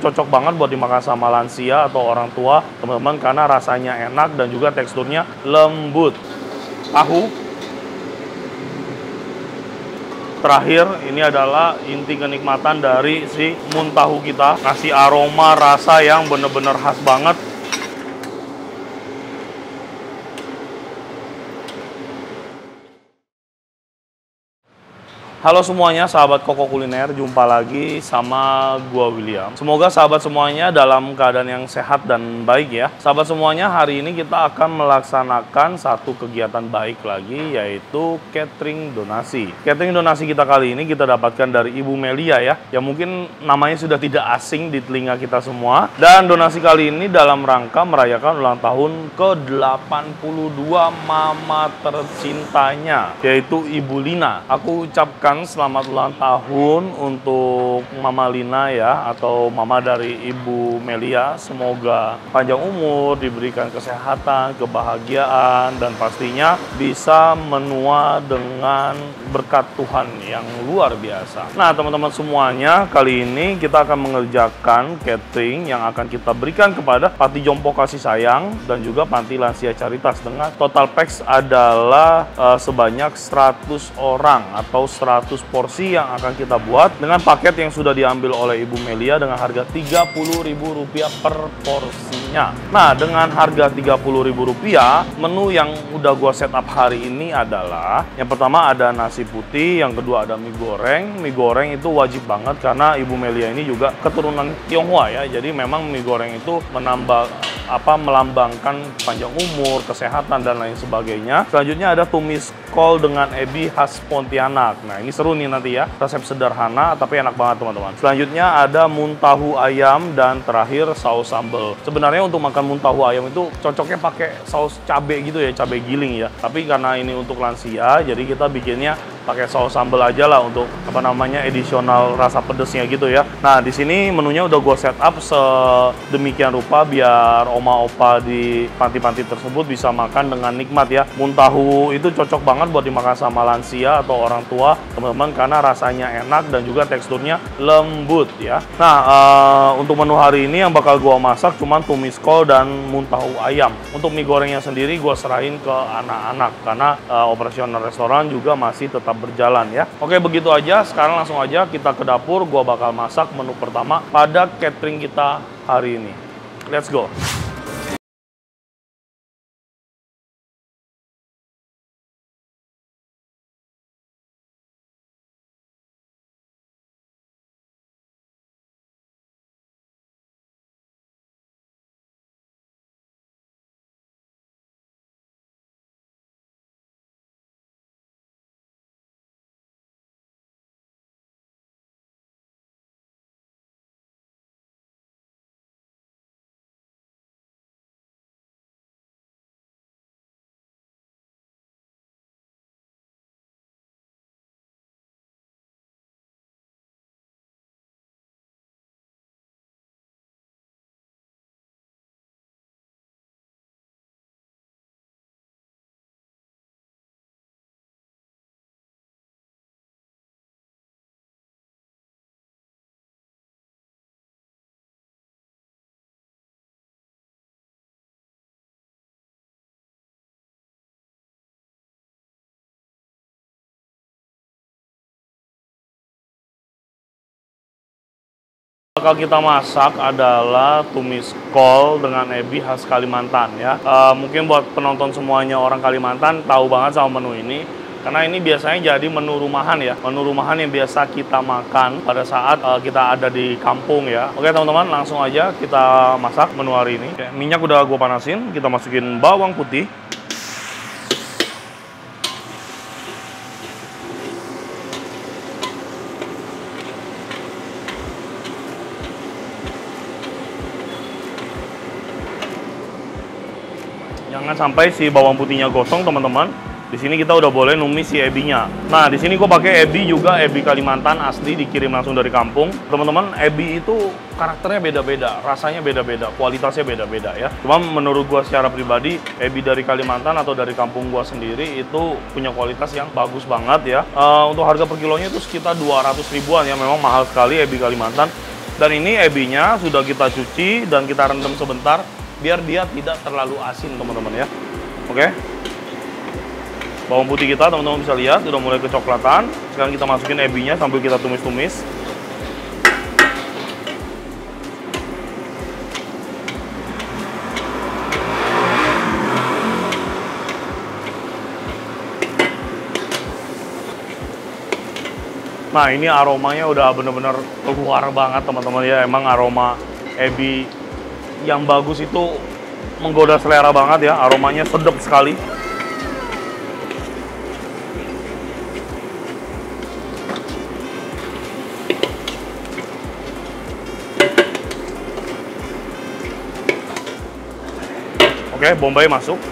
cocok banget buat dimakan sama lansia atau orang tua, teman-teman, karena rasanya enak dan juga teksturnya lembut. Tahu terakhir ini adalah inti kenikmatan dari si muntahu kita, ngasih aroma rasa yang bener-bener khas banget. Halo semuanya, sahabat Koko Kuliner, jumpa lagi sama gua William. Semoga sahabat semuanya dalam keadaan yang sehat dan baik ya. Sahabat semuanya, hari ini kita akan melaksanakan satu kegiatan baik lagi, yaitu catering donasi. Catering donasi kita kali ini kita dapatkan dari Ibu Melia ya, yang mungkin namanya sudah tidak asing di telinga kita semua. Dan donasi kali ini dalam rangka merayakan ulang tahun ke-82 mama tercintanya, yaitu Ibu Lina. Aku ucapkan selamat ulang tahun untuk Mama Lina ya, atau mama dari Ibu Melia. Semoga panjang umur, diberikan kesehatan, kebahagiaan, dan pastinya bisa menua dengan berkat Tuhan yang luar biasa. Nah teman-teman semuanya, kali ini kita akan mengerjakan catering yang akan kita berikan kepada Panti Jompo Kasih Sayang dan juga Panti Lansia Caritas, dengan total packs adalah sebanyak 100 orang atau 100 porsi yang akan kita buat dengan paket yang sudah diambil oleh Ibu Melia dengan harga Rp30.000 per porsinya. Nah, dengan harga Rp30.000, menu yang udah gua setup hari ini adalah yang pertama ada nasi putih, yang kedua ada mie goreng. Mie goreng itu wajib banget karena Ibu Melia ini juga keturunan Tionghoa ya. Jadi memang mie goreng itu melambangkan panjang umur, kesehatan, dan lain sebagainya. Selanjutnya ada tumis kol dengan ebi khas Pontianak. Nah, ini seru nih nanti ya. Resep sederhana tapi enak banget teman-teman. Selanjutnya ada muntahu ayam, dan terakhir saus sambal. Sebenarnya untuk makan muntahu ayam itu cocoknya pakai saus cabai gitu ya, cabai giling ya. Tapi karena ini untuk lansia, jadi kita bikinnya pakai saus sambal aja lah untuk additional rasa pedesnya gitu ya. Nah, di sini menunya udah gue set up sedemikian rupa biar oma opa di panti-panti tersebut bisa makan dengan nikmat ya. Muntahu itu cocok banget buat dimakan sama lansia atau orang tua, teman-teman, karena rasanya enak dan juga teksturnya lembut ya. Nah, untuk menu hari ini yang bakal gue masak cuman tumis kol dan muntahu ayam. Untuk mie gorengnya sendiri gue serahin ke anak-anak karena operasional restoran juga masih tetap berjalan ya. Oke, begitu aja. Sekarang langsung aja kita ke dapur. Gua bakal masak menu pertama pada catering kita hari ini. Let's go. Bakal kita masak adalah tumis kol dengan ebi khas Kalimantan ya. Mungkin buat penonton semuanya orang Kalimantan tahu banget sama menu ini, karena ini biasanya jadi menu rumahan ya, menu rumahan yang biasa kita makan pada saat kita ada di kampung ya. Oke teman-teman, langsung aja kita masak menu hari ini. Oke, minyak udah gue panasin, kita masukin bawang putih. Jangan sampai si bawang putihnya gosong, teman-teman. Di sini kita udah boleh numis si ebinya. Nah, di sini gue pakai ebi juga, ebi Kalimantan asli, dikirim langsung dari kampung. Teman-teman, ebi itu karakternya beda-beda, rasanya beda-beda, kualitasnya beda-beda ya. Cuma menurut gue secara pribadi, ebi dari Kalimantan atau dari kampung gue sendiri itu punya kualitas yang bagus banget ya. Untuk harga per kilonya itu sekitar 200 ribuan ya, memang mahal sekali ebi Kalimantan. Dan ini ebinya sudah kita cuci dan kita rendam sebentar biar dia tidak terlalu asin, teman-teman ya. Oke. Bawang putih kita, teman-teman bisa lihat udah mulai kecoklatan. Sekarang kita masukin ebinya sambil kita tumis-tumis. Nah, ini aromanya udah bener-bener keluar banget, teman-teman ya. Emang aroma ebi yang bagus itu menggoda selera banget ya. Aromanya sedap sekali. Oke, bombay masuk.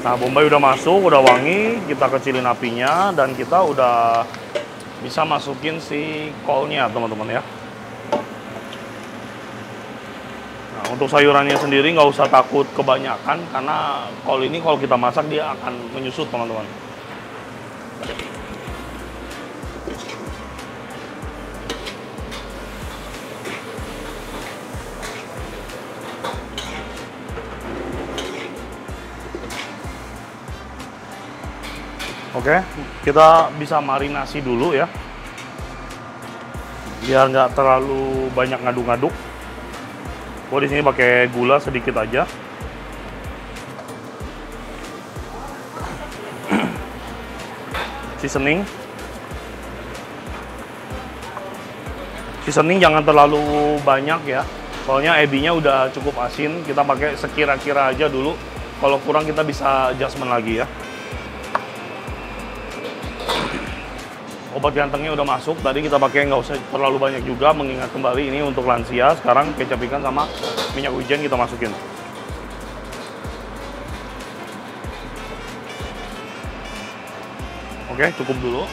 Nah, bombay udah masuk, udah wangi, kita kecilin apinya dan kita udah bisa masukin si kolnya, teman-teman ya. Nah, untuk sayurannya sendiri nggak usah takut kebanyakan karena kol ini kalau kita masak dia akan menyusut, teman-teman. Oke, kita bisa marinasi dulu ya, biar nggak terlalu banyak ngaduk-ngaduk. Gua di sini pakai gula sedikit aja. Seasoning jangan terlalu banyak ya, soalnya ebinya udah cukup asin. Kita pakai sekira-kira aja dulu. Kalau kurang kita bisa adjustment lagi ya. Obat gantengnya udah masuk, tadi kita pakai nggak usah terlalu banyak juga, mengingat kembali ini untuk lansia. Sekarang kecap ikan sama minyak wijen kita masukin. Oke, cukup dulu.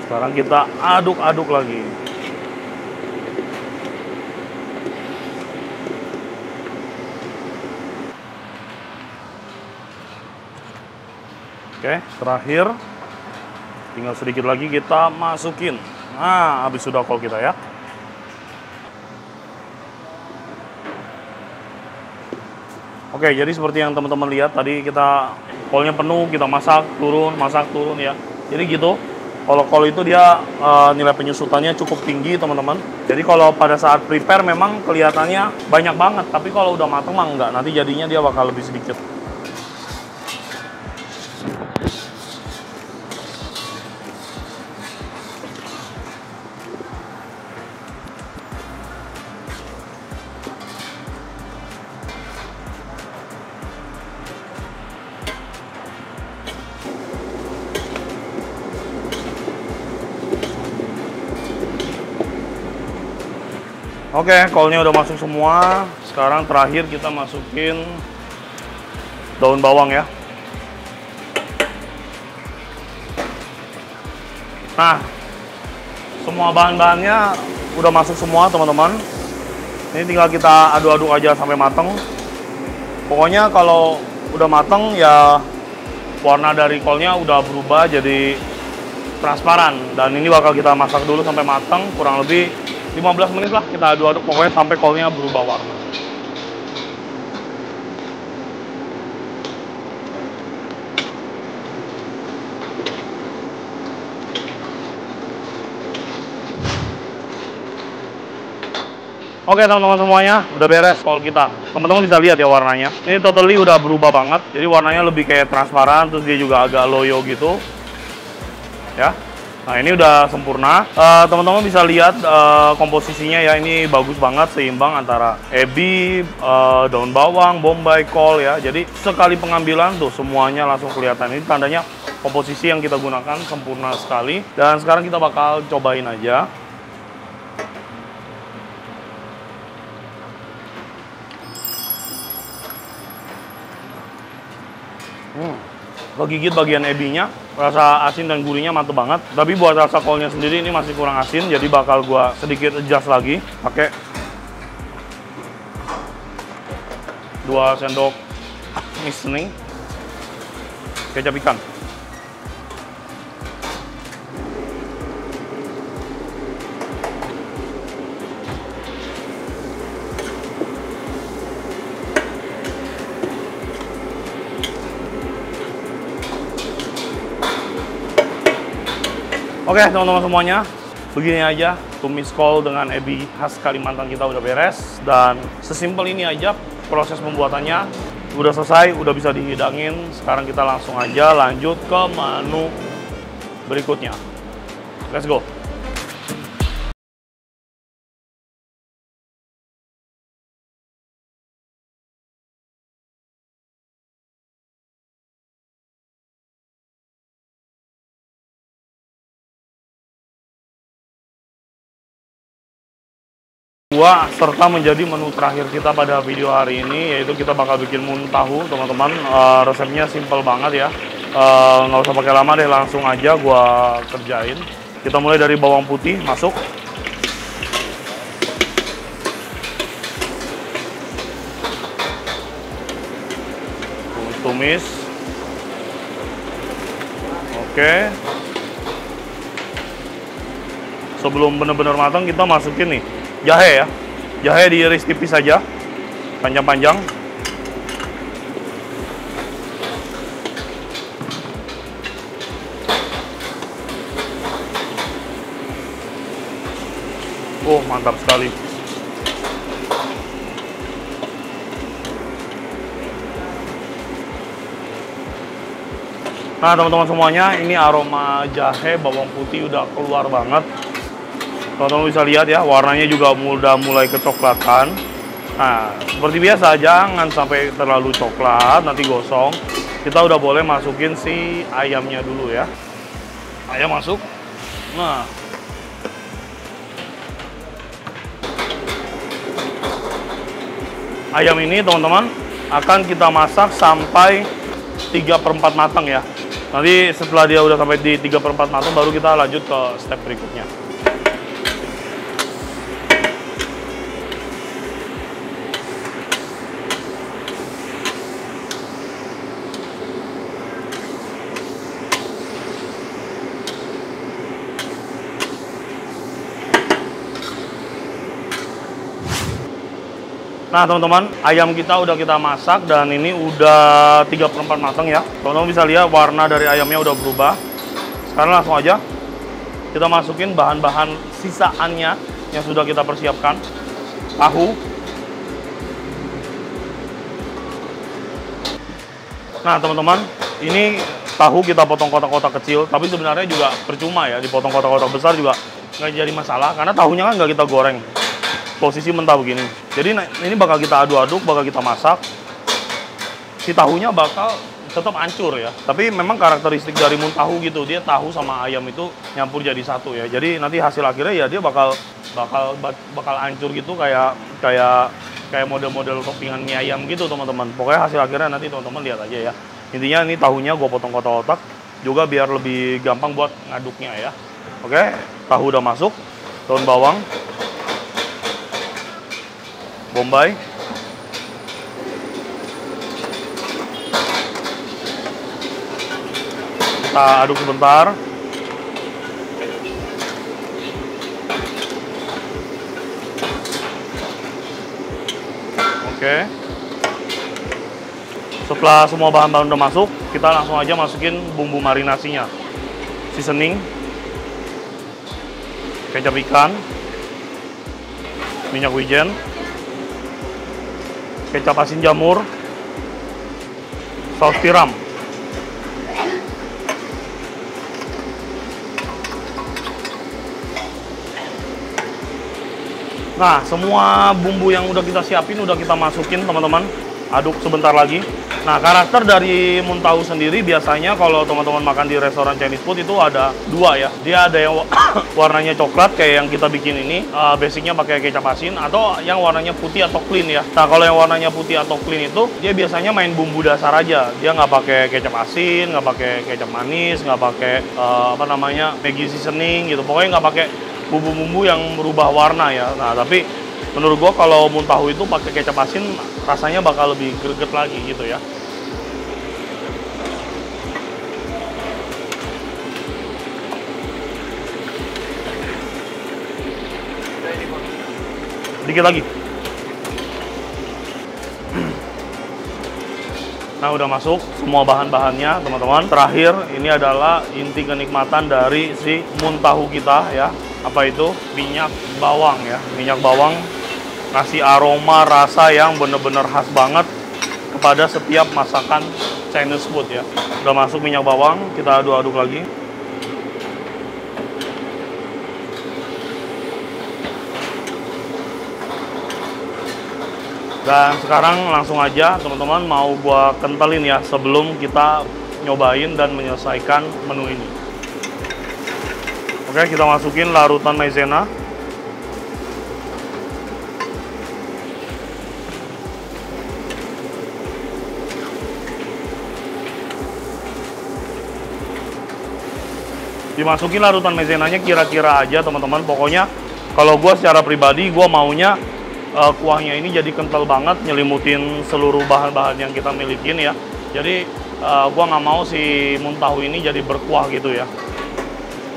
Sekarang kita aduk-aduk lagi. Oke, terakhir tinggal sedikit lagi kita masukin. Nah, habis sudah kol kita ya. Oke, jadi seperti yang teman-teman lihat tadi, kita kolnya penuh, kita masak turun ya. Jadi gitu. Kalau kol itu dia nilai penyusutannya cukup tinggi, teman-teman. Jadi kalau pada saat prepare memang kelihatannya banyak banget, tapi kalau udah mateng mah enggak. Nanti jadinya dia bakal lebih sedikit. Oke, kolnya udah masuk semua. Sekarang terakhir kita masukin daun bawang ya. Nah, semua bahan-bahannya udah masuk semua, teman-teman. Ini tinggal kita aduk-aduk aja sampai mateng. Pokoknya kalau udah mateng ya warna dari kolnya udah berubah jadi transparan. Dan ini bakal kita masak dulu sampai mateng, kurang lebih 15 menit lah kita aduk-aduk pokoknya sampai kolnya berubah warna. Oke teman-teman semuanya, udah beres kol kita. Teman-teman bisa lihat ya warnanya. Ini totally udah berubah banget. Jadi warnanya lebih kayak transparan, terus dia juga agak loyo gitu. Ya. Nah ini udah sempurna. Teman-teman bisa lihat komposisinya ya, ini bagus banget, seimbang antara ebi, daun bawang, bombay, kol ya. Jadi sekali pengambilan tuh semuanya langsung kelihatan. Ini tandanya komposisi yang kita gunakan sempurna sekali. Dan sekarang kita bakal cobain aja. Kegigit bagian ebinya, rasa asin dan gurihnya mantep banget. Tapi buat rasa kolnya sendiri ini masih kurang asin, jadi bakal gua sedikit adjust lagi pakai 2 sendok mie seasoning, kecap ikan. Oke teman-teman semuanya, begini aja tumis kol dengan ebi khas Kalimantan kita udah beres. Dan sesimpel ini aja proses pembuatannya. Udah selesai, udah bisa dihidangin. Sekarang kita langsung aja lanjut ke menu berikutnya. Let's go. Serta menjadi menu terakhir kita pada video hari ini, yaitu kita bakal bikin muntahu teman-teman. Resepnya simple banget ya, nggak usah pakai lama deh, langsung aja gua kerjain. Kita mulai dari bawang putih masuk, tumis. Oke, sebelum benar-benar matang kita masukin nih jahe ya. Jahe diiris tipis saja, panjang-panjang. Oh, mantap sekali. Nah, teman-teman semuanya, ini aroma jahe, bawang putih udah keluar banget. Teman-teman bisa lihat ya, warnanya juga udah mulai kecoklatan. Nah, seperti biasa, jangan sampai terlalu coklat, nanti gosong. Kita udah boleh masukin si ayamnya dulu ya. Ayam masuk. Nah, ayam ini teman-teman akan kita masak sampai 3/4 matang ya. Nanti setelah dia udah sampai di 3/4 matang, baru kita lanjut ke step berikutnya. Nah teman-teman, ayam kita udah kita masak dan ini udah 3/4 matang ya. Teman-teman bisa lihat warna dari ayamnya udah berubah. Sekarang langsung aja kita masukin bahan-bahan sisaannya yang sudah kita persiapkan. Tahu. Nah teman-teman, ini tahu kita potong kotak-kotak kecil, tapi sebenarnya juga percuma ya, dipotong kotak-kotak besar juga nggak jadi masalah, karena tahunya kan nggak kita goreng. Posisi mentah begini. Jadi ini bakal kita aduk-aduk, bakal kita masak. Si tahunya bakal tetap hancur ya. Tapi memang karakteristik dari muntahu gitu, dia tahu sama ayam itu nyampur jadi satu ya. Jadi nanti hasil akhirnya ya dia bakal hancur gitu, kayak model-model toppingan mie ayam gitu teman-teman. Pokoknya hasil akhirnya nanti teman-teman lihat aja ya. Intinya ini tahunya gue potong kotak-kotak juga biar lebih gampang buat ngaduknya ya. Oke, tahu udah masuk, daun bawang, bombay, kita aduk sebentar. Oke, setelah semua bahan-bahan udah masuk, kita langsung aja masukin bumbu marinasinya. Seasoning, kecap ikan, minyak wijen, kecap asin jamur, saus tiram. Nah, semua bumbu yang udah kita siapin udah kita masukin teman-teman. Aduk sebentar lagi. Nah, karakter dari muntahu sendiri biasanya kalau teman-teman makan di restoran Chinese food itu ada dua ya. Dia ada yang warnanya coklat kayak yang kita bikin ini, basicnya pakai kecap asin, atau yang warnanya putih atau clean ya. Nah, kalau yang warnanya putih atau clean itu dia biasanya main bumbu dasar aja. Dia nggak pakai kecap asin, nggak pakai kecap manis, nggak pakai Maggi seasoning gitu. Pokoknya nggak pakai bumbu-bumbu yang merubah warna ya. Nah, tapi Menurut gua kalau muntahu itu pakai kecap asin rasanya bakal lebih greget lagi gitu ya. Dikit lagi. Nah, udah masuk semua bahan-bahannya, teman-teman. Terakhir, ini adalah inti kenikmatan dari si muntahu kita ya. Apa itu? Minyak bawang ya. Minyak bawang ngasih aroma rasa yang bener-bener khas banget kepada setiap masakan Chinese food ya. Udah masuk minyak bawang, kita aduk-aduk lagi. Dan sekarang langsung aja teman-teman mau gua kentalin ya sebelum kita nyobain dan menyelesaikan menu ini. Oke, kita masukin larutan maizena. Dimasukin larutan maizenanya kira-kira aja teman-teman. Pokoknya kalau gua secara pribadi gua maunya kuahnya ini jadi kental banget, nyelimutin seluruh bahan-bahan yang kita milikin ya. Jadi gua nggak mau si muntahu ini jadi berkuah gitu ya.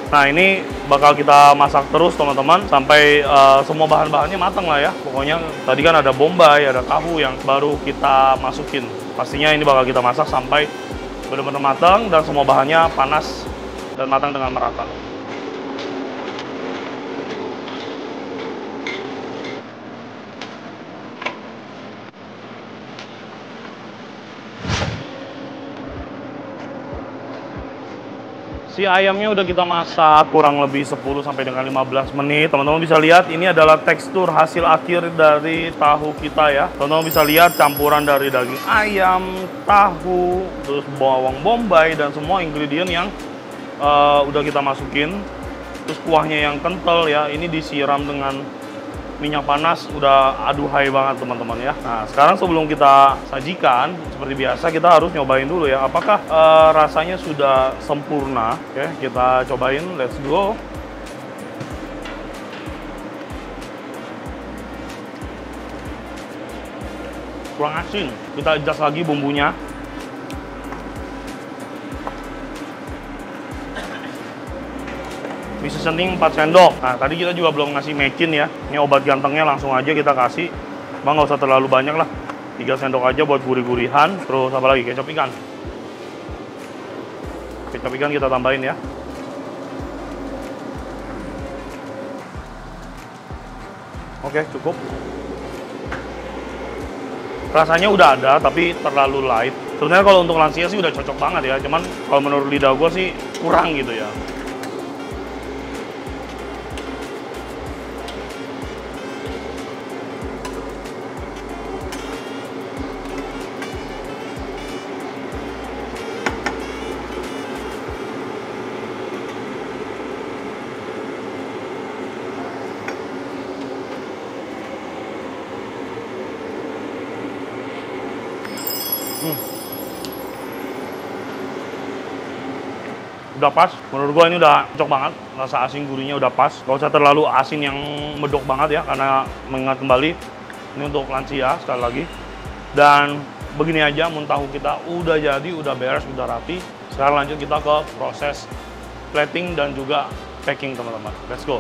Nah, ini bakal kita masak terus teman-teman sampai semua bahan-bahannya matang lah ya. Pokoknya tadi kan ada bombay, ada tahu yang baru kita masukin. Pastinya ini bakal kita masak sampai benar-benar matang dan semua bahannya panas dan matang dengan merata. Si ayamnya udah kita masak kurang lebih 10 sampai dengan 15 menit. Teman-teman bisa lihat ini adalah tekstur hasil akhir dari tahu kita ya. Teman-teman bisa lihat campuran dari daging ayam, tahu, terus bawang bombay dan semua ingredient yang udah kita masukin. Terus kuahnya yang kental ya. Ini disiram dengan minyak panas, udah aduhai banget teman-teman ya. Nah, sekarang sebelum kita sajikan, seperti biasa kita harus nyobain dulu ya, apakah rasanya sudah sempurna. Oke, kita cobain, let's go. Kurang asin, kita adjust lagi bumbunya. Mie seasoning 4 sendok. Nah, tadi kita juga belum ngasih mecin ya. Ini obat gantengnya langsung aja kita kasih. Bang, nggak usah terlalu banyak lah. 3 sendok aja buat gurih-gurihan. Terus apa lagi? Kecap ikan. Kecap ikan kita tambahin ya. Oke, cukup. Rasanya udah ada, tapi terlalu light. Sebenarnya kalau untuk lansia sih udah cocok banget ya. Cuman kalau menurut lidah gue sih kurang gitu ya. Udah pas, menurut gua ini udah cocok banget, rasa asin gurihnya udah pas, gak usah terlalu asin yang medok banget ya, karena mengingat kembali ini untuk lansia sekali lagi. Dan begini aja muntahu kita udah jadi, udah beres, udah rapi. Sekarang lanjut kita ke proses plating dan juga packing teman-teman, let's go.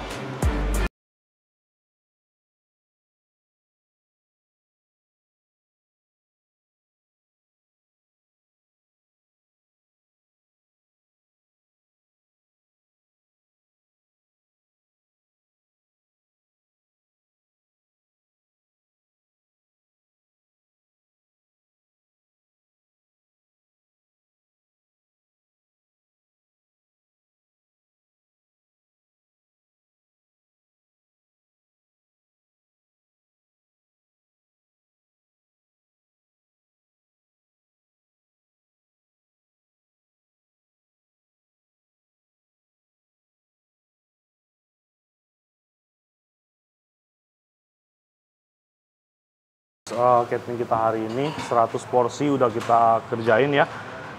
Catering kita hari ini 100 porsi udah kita kerjain ya,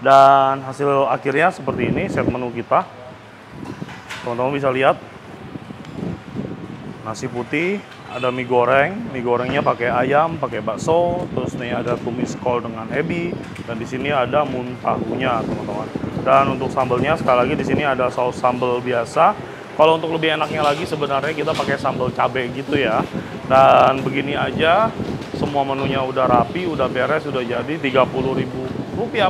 dan hasil akhirnya seperti ini set menu kita. Teman-teman bisa lihat nasi putih, ada mie goreng. Mie gorengnya pakai ayam, pakai bakso. Terus nih ada tumis kol dengan ebi. Dan di sini ada muntahunya, teman-teman. Dan untuk sambelnya sekali lagi di sini ada saus sambal biasa. Kalau untuk lebih enaknya lagi sebenarnya kita pakai sambal cabai gitu ya. Dan begini aja, semua menunya udah rapi, udah beres, udah jadi Rp30.000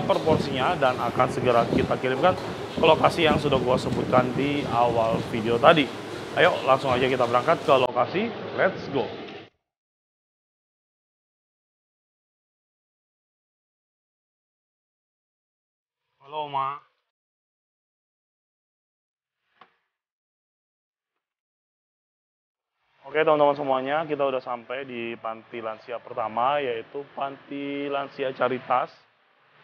per porsinya dan akan segera kita kirimkan ke lokasi yang sudah gua sebutkan di awal video tadi. Ayo langsung aja kita berangkat ke lokasi, let's go. Halo Ma. Oke teman-teman semuanya, kita udah sampai di panti lansia pertama, yaitu Panti Lansia Caritas.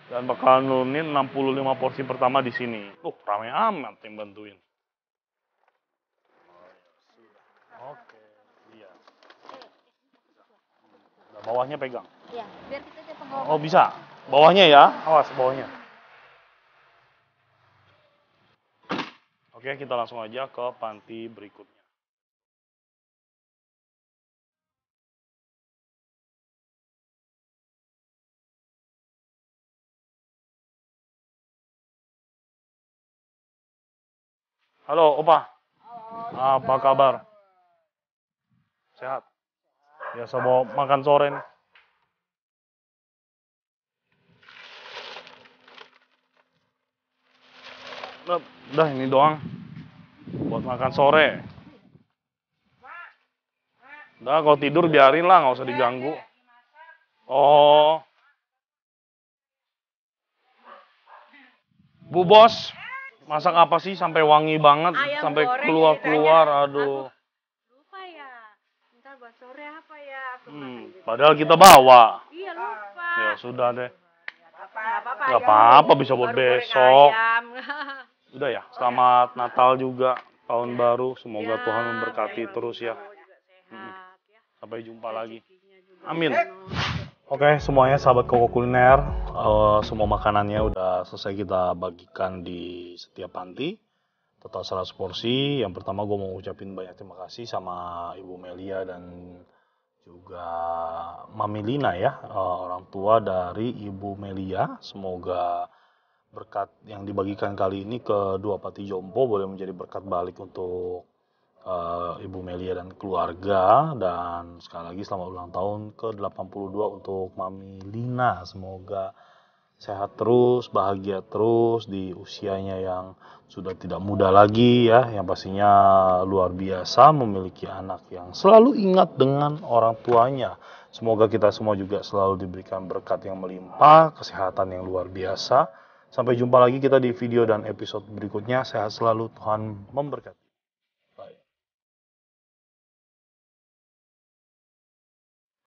Dan bakal nurunin 65 porsi pertama di sini. Rame amat yang bantuin. Oke, iya. Nah, bawahnya pegang. Iya, biar kita aja penggawa. Oh bisa, bawahnya ya, awas bawahnya. Oke, kita langsung aja ke panti berikutnya. Halo, Opa. Apa kabar? Sehat? Biasa mau makan sore nih. Udah ini doang. Buat makan sore. Udah kalau tidur biarin lah, nggak usah diganggu. Oh, Bu Bos, masak apa sih sampai wangi banget, Ayam sampai goreng keluar-keluar, ceritanya. aduh. Lupa ya. Ntar buat sore apa ya? Aku makan gitu. Padahal kita bawa. Iya lupa. Ya sudah deh. Apa-apa. Gak apa-apa, bisa buat Baru goreng besok. ayam. Udah ya, selamat Natal juga, tahun baru. Semoga Ya, Tuhan memberkati biar terus ya. kamu juga sehat, ya. Sampai jumpa lagi. Rezekinya juga Amin. penuh. Oke, semuanya sahabat Koko Kuliner, semua makanannya udah selesai kita bagikan di setiap panti. Total 100 porsi. Yang pertama gue mau ucapin banyak terima kasih sama Ibu Melia dan juga Mami Lina ya, orang tua dari Ibu Melia. Semoga berkat yang dibagikan kali ini ke dua Pati Jompo boleh menjadi berkat balik untuk Ibu Melia dan keluarga. Dan sekali lagi selamat ulang tahun ke-82 untuk Mami Lina. Semoga sehat terus, bahagia terus di usianya yang sudah tidak muda lagi ya. Yang pastinya luar biasa memiliki anak yang selalu ingat dengan orang tuanya. Semoga kita semua juga selalu diberikan berkat yang melimpah, kesehatan yang luar biasa. Sampai jumpa lagi kita di video dan episode berikutnya. Sehat selalu, Tuhan memberkati.